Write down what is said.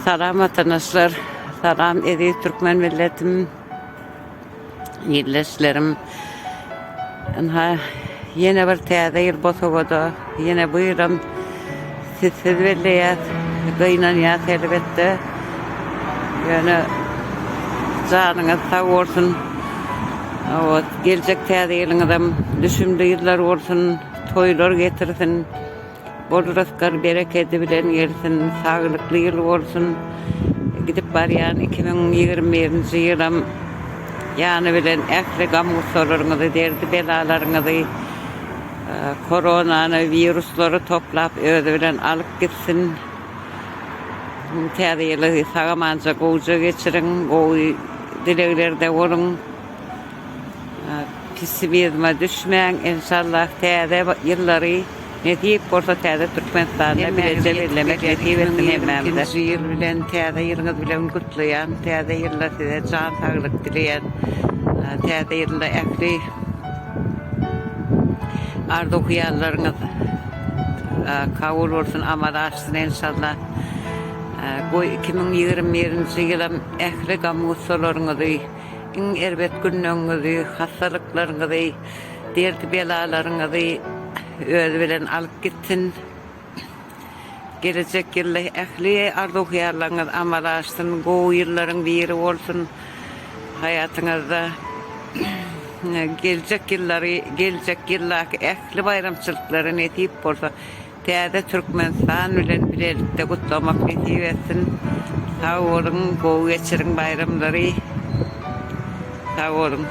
Salam vatandaşlar, salam edi Türkmen milletim, yerleşlerim. Yine bir täze ýyl bosagoda, yine buyuram siz belleýär, gıynan ýat elbetde. Yani janyňyz sag bolsun. Gelecek täze ýylyňyzam düşümli ýyllar bolsun, toýlar getirsin. Bol rızkar bereketi bilen gelsin, sağlıklı yıl olsun. Gidip baryan 2021-nji ýylam ýany bilen ähli gamuşlaryňyzy, derdi belalarıňyzy, koronany, viruslary toplap özü bilen alyp gitsin. Täze ýyly sagamanja gowy geçiriň, gowy dileklerde bolun. Pesimizme düşmäň, inşallah täze ýyllary netip bolsa täze Türkmenistanda bilece bellemek netip etsin hemmemde. İkinci ýyl bilen täze ýylyňyz bilen gutlaýan, täze ýyllar size jan saglyk dileýän, täze ýylda ähli ardy huýallaryňyz kabul bolsun, amal açsyn inşallah. 2021-nji ýylam ähli gamuşlaryňyzy, iň erbet günleňiňizi, hastalyklaryňyzy, derdi belalaryňyzy özü bilen alyp gitsin. Gelecek ýylda ähli ardy huýallaryňyz amal açsyn, gowy ýyllaryň biri bolsun hayatyňyzda. Gelecek ýyllarky ähli bayramçylyklary netip bolsa täze Türkmenistan bilen birlikde gutlamak netip etsin. Sag bolun, gowy geçiriň bayramlary. Sag bolun.